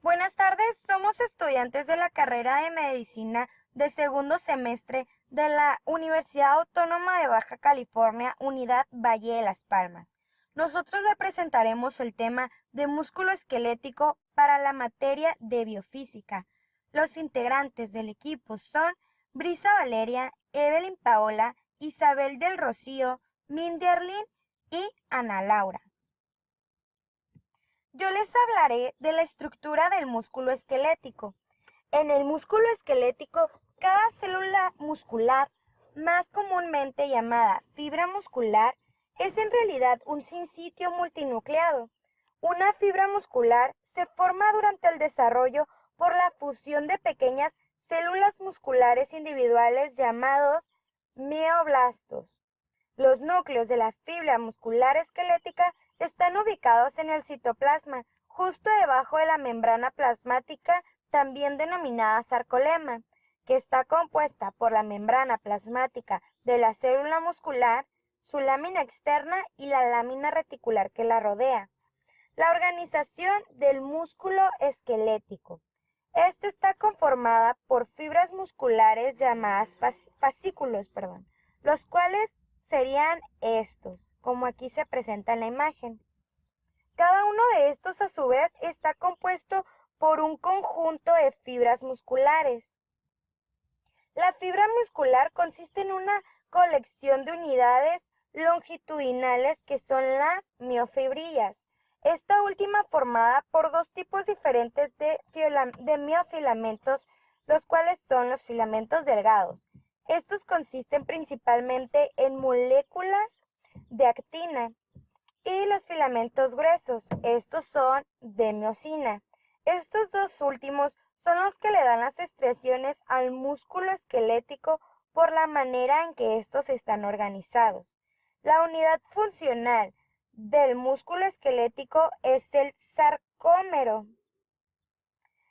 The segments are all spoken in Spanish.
Buenas tardes, somos estudiantes de la carrera de Medicina de segundo semestre de la Universidad Autónoma de Baja California, Unidad Valle de Las Palmas. Nosotros le presentaremos el tema de músculo esquelético para la materia de biofísica. Los integrantes del equipo son Brisa Valeria, Evelyn Paola, Isabel del Rocío, Mindy Arlene y Ana Laura. Yo les hablaré de la estructura del músculo esquelético. En el músculo esquelético, cada célula muscular, más comúnmente llamada fibra muscular, es en realidad un sinsitio multinucleado. Una fibra muscular se forma durante el desarrollo por la fusión de pequeñas células musculares individuales llamados mioblastos. Los núcleos de la fibra muscular esquelética están ubicados en el citoplasma, justo debajo de la membrana plasmática, también denominada sarcolema, que está compuesta por la membrana plasmática de la célula muscular, su lámina externa y la lámina reticular que la rodea. La organización del músculo esquelético. Esta está conformada por fibras musculares llamadas fascículos, los cuales serían estos, como aquí se presenta en la imagen. Cada uno de estos a su vez está compuesto por un conjunto de fibras musculares. La fibra muscular consiste en una colección de unidades longitudinales que son las miofibrillas. Esta última formada por dos tipos diferentes de miofilamentos, los cuales son los filamentos delgados. Estos consisten principalmente en moléculas de actina y los filamentos gruesos, estos son de miosina. Estos dos últimos son los que le dan las estriaciones al músculo esquelético por la manera en que estos están organizados. La unidad funcional del músculo esquelético es el sarcómero,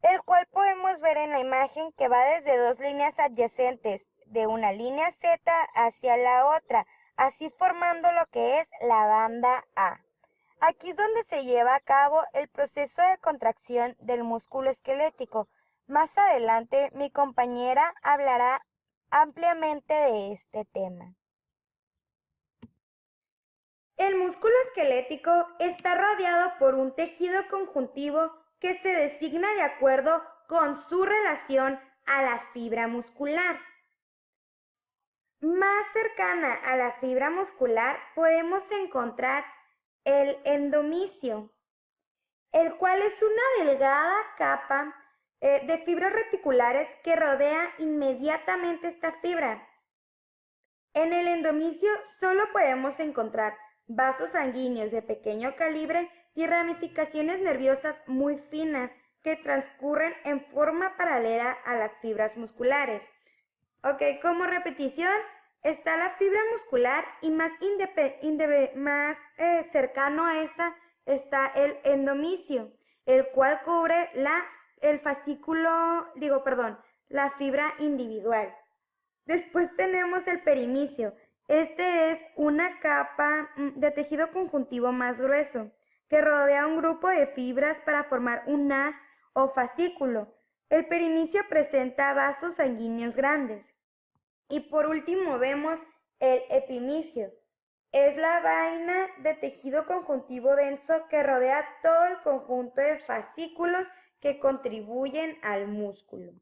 el cual podemos ver en la imagen que va desde dos líneas adyacentes de una línea Z hacia la otra, así formando lo que es la banda A. Aquí es donde se lleva a cabo el proceso de contracción del músculo esquelético. Más adelante mi compañera hablará ampliamente de este tema. El músculo esquelético está rodeado por un tejido conjuntivo que se designa de acuerdo con su relación a la fibra muscular. Más cercana a la fibra muscular podemos encontrar el endomisio, el cual es una delgada capa de fibras reticulares que rodea inmediatamente esta fibra. En el endomisio solo podemos encontrar vasos sanguíneos de pequeño calibre y ramificaciones nerviosas muy finas que transcurren en forma paralela a las fibras musculares. Como repetición, está la fibra muscular y más cercano a esta está el endomisio, el cual cubre la fibra individual. Después tenemos el perimisio. Este es una capa de tejido conjuntivo más grueso que rodea un grupo de fibras para formar un haz o fascículo. El perimisio presenta vasos sanguíneos grandes. Y por último vemos el epimisio. Es la vaina de tejido conjuntivo denso que rodea todo el conjunto de fascículos que contribuyen al músculo.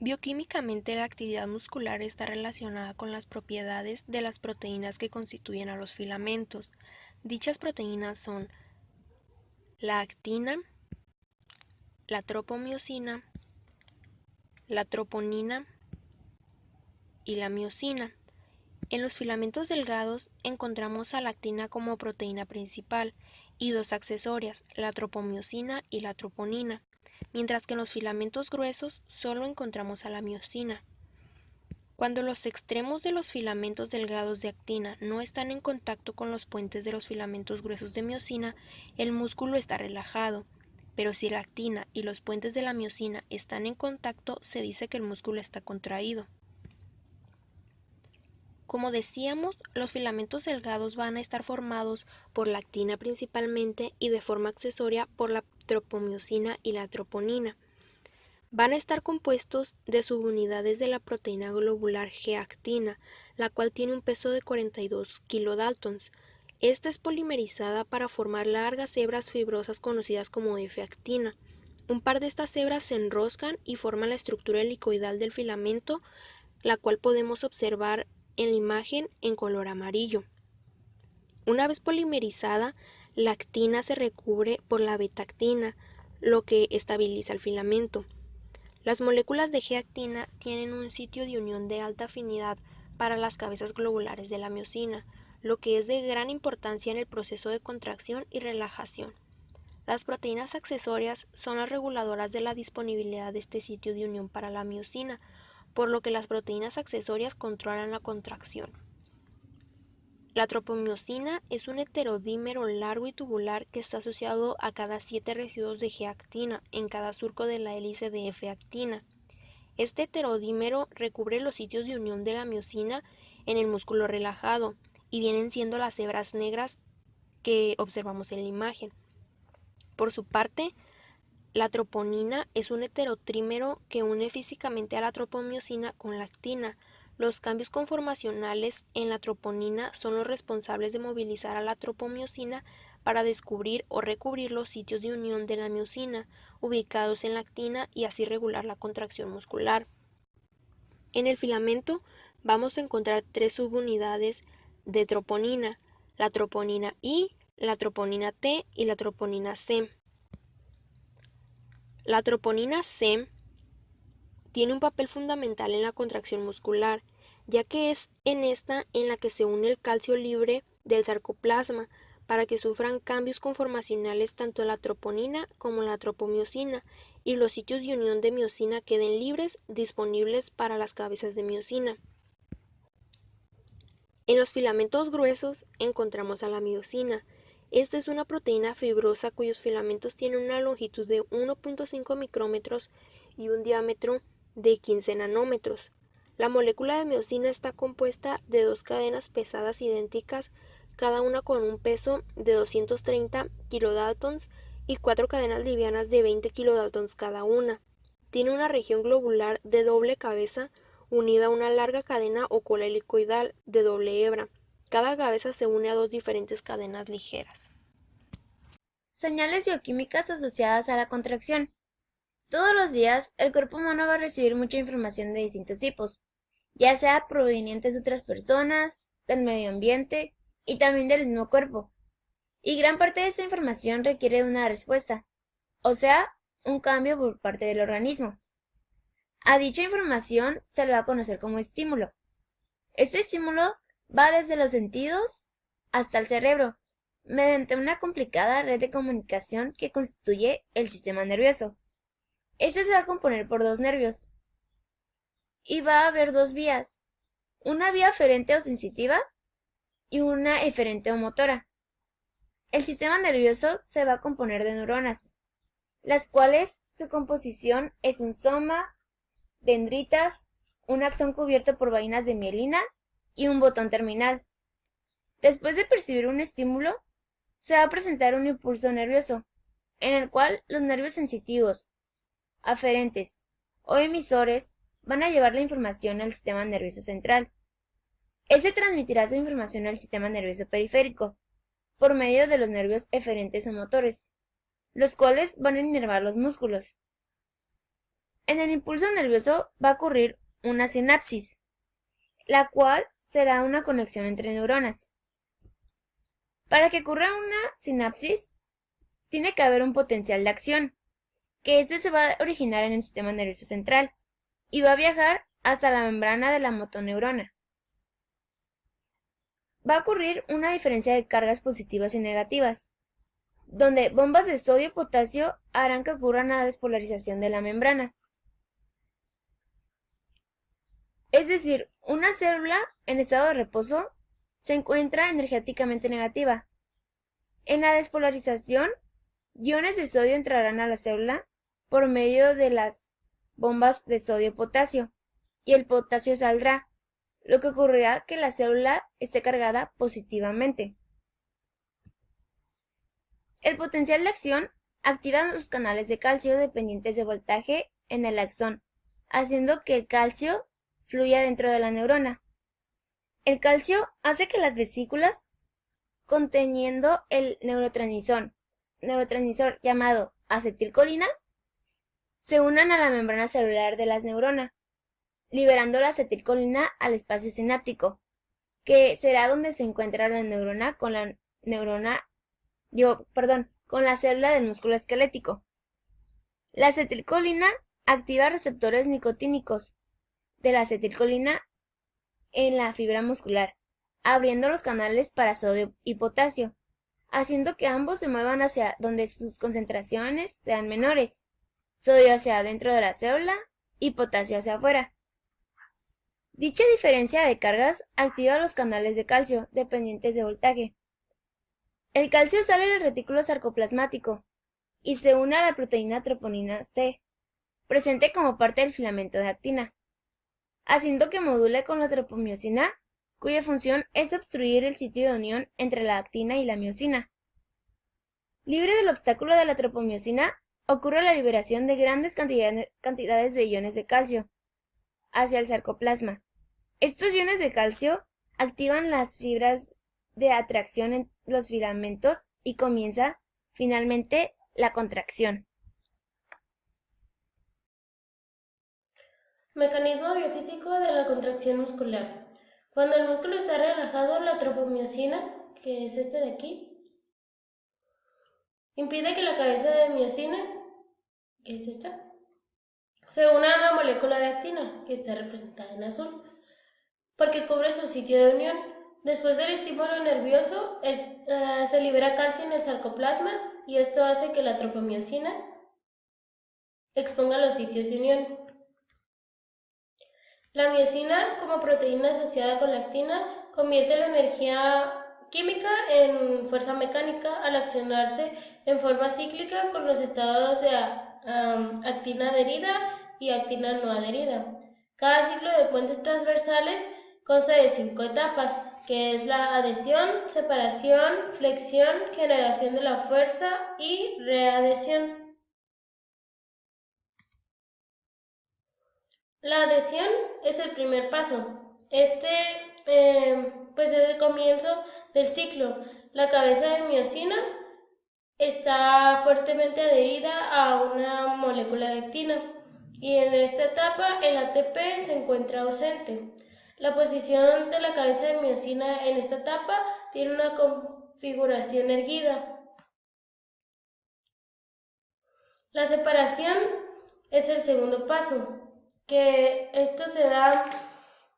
Bioquímicamente, la actividad muscular está relacionada con las propiedades de las proteínas que constituyen a los filamentos. Dichas proteínas son la actina, la tropomiosina, la troponina y la miosina. En los filamentos delgados encontramos a la actina como proteína principal y dos accesorias, la tropomiosina y la troponina, mientras que en los filamentos gruesos solo encontramos a la miosina. Cuando los extremos de los filamentos delgados de actina no están en contacto con los puentes de los filamentos gruesos de miosina, el músculo está relajado, pero si la actina y los puentes de la miosina están en contacto, se dice que el músculo está contraído. Como decíamos, los filamentos delgados van a estar formados por la actina principalmente y de forma accesoria por la tropomiosina y la troponina. Van a estar compuestos de subunidades de la proteína globular G-actina, la cual tiene un peso de 42 kilodaltons. Esta es polimerizada para formar largas hebras fibrosas conocidas como F-actina. Un par de estas hebras se enroscan y forman la estructura helicoidal del filamento, la cual podemos observar en la imagen en color amarillo. Una vez polimerizada, la actina se recubre por la beta-actina, lo que estabiliza el filamento. Las moléculas de G-actina tienen un sitio de unión de alta afinidad para las cabezas globulares de la miosina, lo que es de gran importancia en el proceso de contracción y relajación. Las proteínas accesorias son las reguladoras de la disponibilidad de este sitio de unión para la miosina, por lo que las proteínas accesorias controlan la contracción. La tropomiosina es un heterodímero largo y tubular que está asociado a cada 7 residuos de G-actina en cada surco de la hélice de F-actina. Este heterodímero recubre los sitios de unión de la miosina en el músculo relajado y vienen siendo las hebras negras que observamos en la imagen. Por su parte, la troponina es un heterotrímero que une físicamente a la tropomiosina con la actina. Los cambios conformacionales en la troponina son los responsables de movilizar a la tropomiosina para descubrir o recubrir los sitios de unión de la miosina ubicados en la actina y así regular la contracción muscular. En el filamento vamos a encontrar 3 subunidades de troponina: la troponina I, la troponina T y la troponina C. La troponina C tiene un papel fundamental en la contracción muscular, ya que es en esta en la que se une el calcio libre del sarcoplasma para que sufran cambios conformacionales tanto la troponina como la tropomiosina y los sitios de unión de miosina queden libres, disponibles para las cabezas de miosina. En los filamentos gruesos encontramos a la miosina. Esta es una proteína fibrosa cuyos filamentos tienen una longitud de 1.5 micrómetros y un diámetro de 15 nanómetros. La molécula de miosina está compuesta de 2 cadenas pesadas idénticas, cada una con un peso de 230 kilodaltons y 4 cadenas livianas de 20 kilodaltons cada una. Tiene una región globular de doble cabeza unida a una larga cadena o cola helicoidal de doble hebra. Cada cabeza se une a 2 diferentes cadenas ligeras. Señales bioquímicas asociadas a la contracción. Todos los días, el cuerpo humano va a recibir mucha información de distintos tipos, ya sea provenientes de otras personas, del medio ambiente y también del mismo cuerpo. Y gran parte de esta información requiere de una respuesta, o sea, un cambio por parte del organismo. A dicha información se le va a conocer como estímulo. Este estímulo va desde los sentidos hasta el cerebro, mediante una complicada red de comunicación que constituye el sistema nervioso. Este se va a componer por 2 nervios, y va a haber 2 vías, una vía aferente o sensitiva y una eferente o motora. El sistema nervioso se va a componer de neuronas, las cuales su composición es un soma, dendritas, un axón cubierto por vainas de mielina y un botón terminal. Después de percibir un estímulo, se va a presentar un impulso nervioso, en el cual los nervios sensitivos, aferentes o emisores van a llevar la información al sistema nervioso central. Este transmitirá su información al sistema nervioso periférico, por medio de los nervios eferentes o motores, los cuales van a inervar los músculos. En el impulso nervioso va a ocurrir una sinapsis, la cual será una conexión entre neuronas. Para que ocurra una sinapsis, tiene que haber un potencial de acción, que este se va a originar en el sistema nervioso central y va a viajar hasta la membrana de la motoneurona. Va a ocurrir una diferencia de cargas positivas y negativas, donde bombas de sodio-potasio harán que ocurra una despolarización de la membrana. Es decir, una célula en estado de reposo se encuentra energéticamente negativa. En la despolarización, iones de sodio entrarán a la célula por medio de las bombas de sodio-potasio y el potasio saldrá, lo que ocurrirá que la célula esté cargada positivamente. El potencial de acción activa los canales de calcio dependientes de voltaje en el axón, haciendo que el calcio fluya dentro de la neurona. El calcio hace que las vesículas conteniendo el neurotransmisor llamado acetilcolina se unan a la membrana celular de la neurona, liberando la acetilcolina al espacio sináptico, que será donde se encuentra la neurona con la célula del músculo esquelético. La acetilcolina activa receptores nicotínicos de la acetilcolina en la fibra muscular, abriendo los canales para sodio y potasio, haciendo que ambos se muevan hacia donde sus concentraciones sean menores, sodio hacia adentro de la célula y potasio hacia afuera. Dicha diferencia de cargas activa los canales de calcio dependientes de voltaje. El calcio sale del retículo sarcoplasmático y se une a la proteína troponina C, presente como parte del filamento de actina, haciendo que module con la tropomiosina, cuya función es obstruir el sitio de unión entre la actina y la miosina. Libre del obstáculo de la tropomiosina, ocurre la liberación de grandes cantidades de iones de calcio hacia el sarcoplasma. Estos iones de calcio activan las fibras de atracción en los filamentos y comienza, finalmente, la contracción. Mecanismo biofísico de la contracción muscular. Cuando el músculo está relajado, la tropomiosina, que es este de aquí, impide que la cabeza de miosina, que es esta, se una a la molécula de actina, que está representada en azul, porque cubre su sitio de unión. Después del estímulo nervioso, se libera calcio en el sarcoplasma y esto hace que la tropomiosina exponga los sitios de unión. La miosina, como proteína asociada con la actina, convierte la energía química en fuerza mecánica al accionarse en forma cíclica con los estados de actina adherida y actina no adherida. Cada ciclo de puentes transversales consta de 5 etapas, que es la adhesión, separación, flexión, generación de la fuerza y readhesión. La adhesión es el primer paso. Pues desde el comienzo del ciclo, la cabeza de miosina está fuertemente adherida a una molécula de actina y en esta etapa el ATP se encuentra ausente. La posición de la cabeza de miosina en esta etapa tiene una configuración erguida. La separación es el segundo paso, que esto se da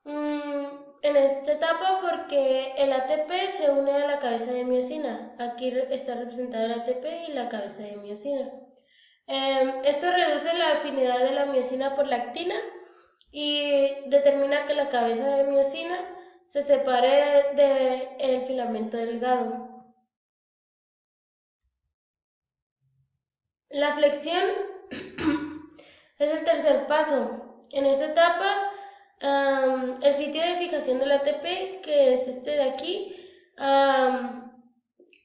en esta etapa porque el ATP se une a la cabeza de miosina. Aquí está representado el ATP y la cabeza de miosina. Esto reduce la afinidad de la miosina por la actina y determina que la cabeza de miosina se separe del filamento delgado. La flexión es el tercer paso. En esta etapa, el sitio de fijación del ATP, que es este de aquí,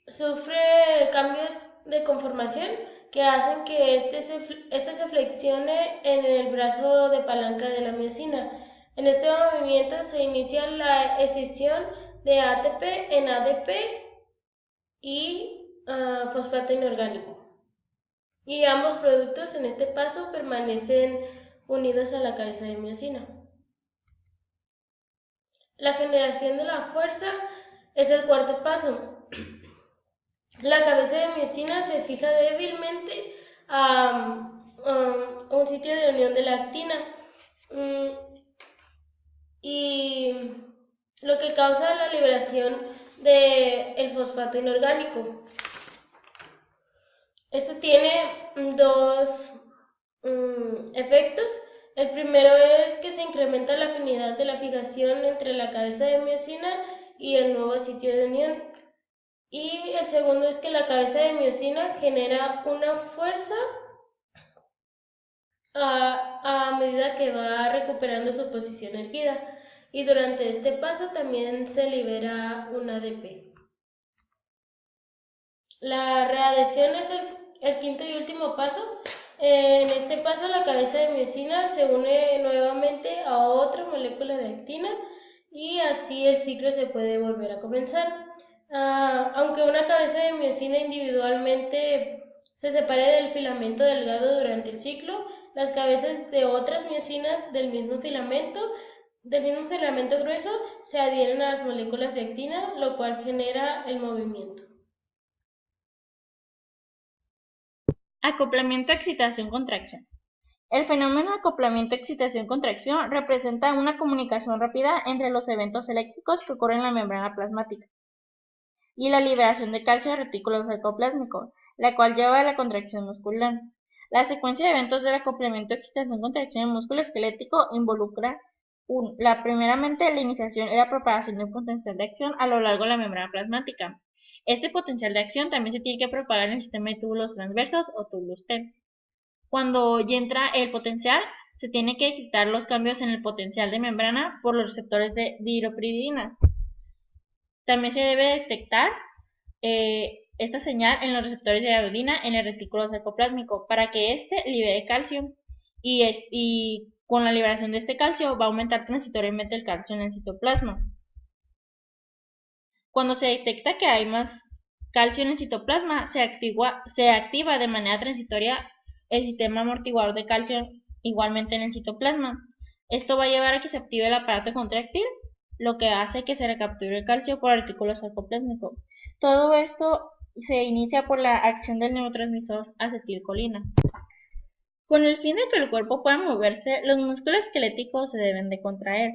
sufre cambios de conformación que hacen que este se flexione en el brazo de palanca de la miosina. En este movimiento se inicia la escisión de ATP en ADP y fosfato inorgánico. Y ambos productos en este paso permanecen unidos a la cabeza de miosina. La generación de la fuerza es el cuarto paso. La cabeza de miosina se fija débilmente a un sitio de unión de la actina y lo que causa la liberación del fosfato inorgánico. Esto tiene dos efectos. El primero es que se incrementa la afinidad de la fijación entre la cabeza de miosina y el nuevo sitio de unión. Y el segundo es que la cabeza de miosina genera una fuerza a medida que va recuperando su posición erguida. y durante este paso también se libera un ADP. La readhesión es el quinto y último paso. En este paso la cabeza de miosina se une nuevamente a otra molécula de actina y así el ciclo se puede volver a comenzar. Aunque una cabeza de miosina individualmente se separe del filamento delgado durante el ciclo, las cabezas de otras miosinas del mismo filamento grueso se adhieren a las moléculas de actina, lo cual genera el movimiento. Acoplamiento, excitación, contracción. El fenómeno acoplamiento-excitación-contracción representa una comunicación rápida entre los eventos eléctricos que ocurren en la membrana plasmática y la liberación de calcio de retículo sarcoplásmico, la cual lleva a la contracción muscular. La secuencia de eventos del acoplamiento, excitación, contracción en músculo esquelético involucra primeramente la iniciación y la propagación de un potencial de acción a lo largo de la membrana plasmática. Este potencial de acción también se tiene que propagar en el sistema de túbulos transversos o túbulos T. Cuando ya entra el potencial, se tiene que excitar los cambios en el potencial de membrana por los receptores de diropiridinas. También se debe detectar esta señal en los receptores de iodina en el retículo sarcoplásmico para que éste libere calcio y con la liberación de este calcio va a aumentar transitoriamente el calcio en el citoplasma. Cuando se detecta que hay más calcio en el citoplasma, se activa de manera transitoria el sistema amortiguador de calcio igualmente en el citoplasma. Esto va a llevar a que se active el aparato contráctil, lo que hace que se recapture el calcio por el retículo sarcoplásmico. Todo esto se inicia por la acción del neurotransmisor acetilcolina. Con el fin de que el cuerpo pueda moverse, los músculos esqueléticos se deben de contraer.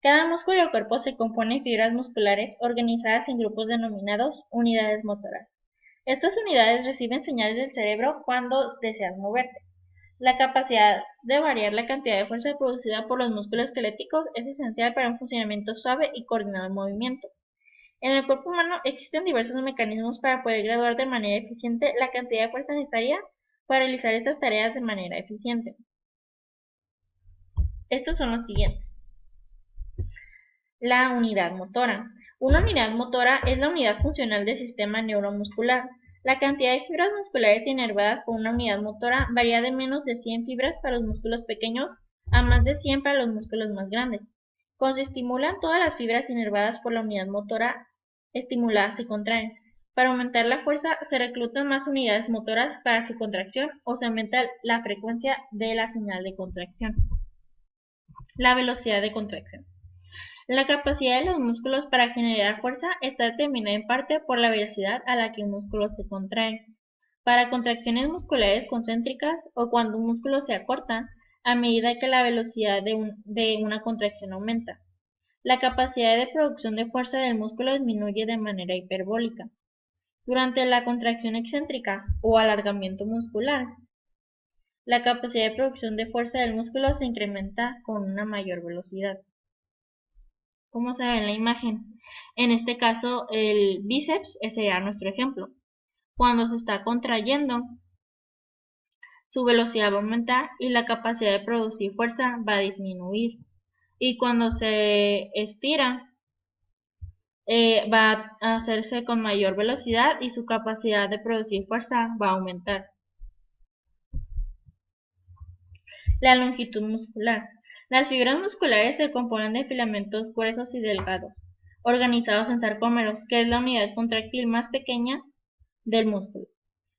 Cada músculo del cuerpo se compone de fibras musculares organizadas en grupos denominados unidades motoras. Estas unidades reciben señales del cerebro cuando desean moverse. La capacidad de variar la cantidad de fuerza producida por los músculos esqueléticos es esencial para un funcionamiento suave y coordinado del movimiento. En el cuerpo humano existen diversos mecanismos para poder graduar de manera eficiente la cantidad de fuerza necesaria para realizar estas tareas de manera eficiente. Estos son los siguientes. La unidad motora. Una unidad motora es la unidad funcional del sistema neuromuscular. La cantidad de fibras musculares inervadas por una unidad motora varía de menos de 100 fibras para los músculos pequeños a más de 100 para los músculos más grandes. Cuando se estimulan, todas las fibras inervadas por la unidad motora estimulada se contraen. Para aumentar la fuerza, se reclutan más unidades motoras para su contracción o se aumenta la frecuencia de la señal de contracción. La velocidad de contracción. La capacidad de los músculos para generar fuerza está determinada en parte por la velocidad a la que un músculo se contrae. Para contracciones musculares concéntricas o cuando un músculo se acorta, a medida que la velocidad de una contracción aumenta. La capacidad de producción de fuerza del músculo disminuye de manera hiperbólica. Durante la contracción excéntrica o alargamiento muscular, la capacidad de producción de fuerza del músculo se incrementa con una mayor velocidad. Como se ve en la imagen, en este caso el bíceps sería nuestro ejemplo. Cuando se está contrayendo, su velocidad va a aumentar y la capacidad de producir fuerza va a disminuir. Y cuando se estira, va a hacerse con mayor velocidad y su capacidad de producir fuerza va a aumentar. La longitud muscular. Las fibras musculares se componen de filamentos gruesos y delgados, organizados en sarcómeros, que es la unidad contráctil más pequeña del músculo.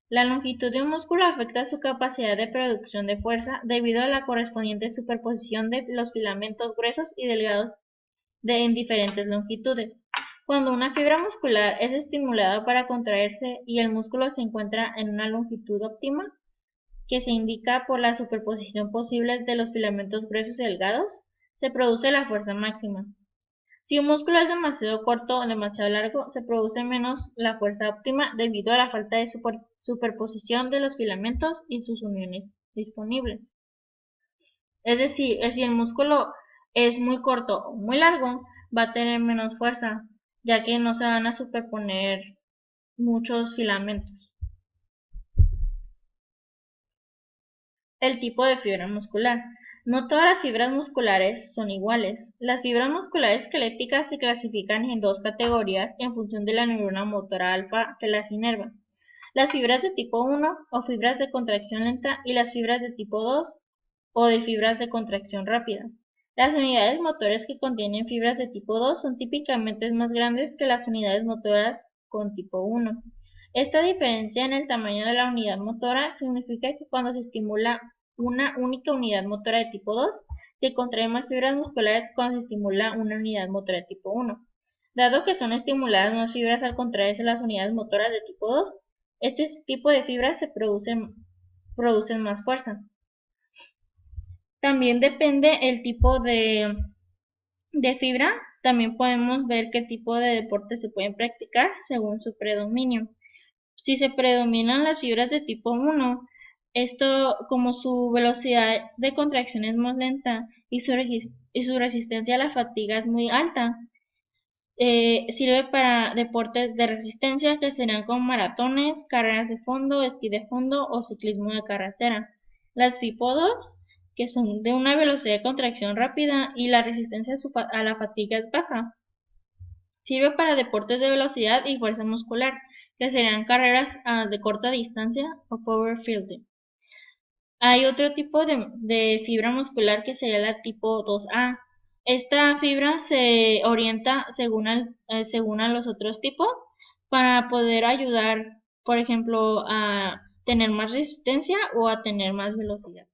La longitud de un músculo afecta su capacidad de producción de fuerza debido a la correspondiente superposición de los filamentos gruesos y delgados en diferentes longitudes. Cuando una fibra muscular es estimulada para contraerse y el músculo se encuentra en una longitud óptima, que se indica por la superposición posible de los filamentos gruesos y delgados, se produce la fuerza máxima. Si un músculo es demasiado corto o demasiado largo, se produce menos la fuerza óptima debido a la falta de superposición de los filamentos y sus uniones disponibles. Es decir, si el músculo es muy corto o muy largo, va a tener menos fuerza, ya que no se van a superponer muchos filamentos. El tipo de fibra muscular. No todas las fibras musculares son iguales. Las fibras musculares esqueléticas se clasifican en dos categorías en función de la neurona motora alfa que las inerva. Las fibras de tipo 1 o fibras de contracción lenta y las fibras de tipo 2 o de fibras de contracción rápida. Las unidades motoras que contienen fibras de tipo 2 son típicamente más grandes que las unidades motoras con tipo 1. Esta diferencia en el tamaño de la unidad motora significa que cuando se estimula una única unidad motora de tipo 2, se contraen más fibras musculares que cuando se estimula una unidad motora de tipo 1. Dado que son estimuladas más fibras al contraerse las unidades motoras de tipo 2, este tipo de fibras se producen más fuerza. También depende el tipo de fibra. También podemos ver qué tipo de deportes se pueden practicar según su predominio. Si se predominan las fibras de tipo 1, esto, como su velocidad de contracción es más lenta y su resistencia a la fatiga es muy alta, sirve para deportes de resistencia que serán como maratones, carreras de fondo, esquí de fondo o ciclismo de carretera. Las tipo 2, que son de una velocidad de contracción rápida y la resistencia a la fatiga es baja, sirve para deportes de velocidad y fuerza muscular, que serían carreras de corta distancia o power fielding. Hay otro tipo de fibra muscular que sería la tipo 2A. Esta fibra se orienta según a los otros tipos para poder ayudar, por ejemplo, a tener más resistencia o a tener más velocidad.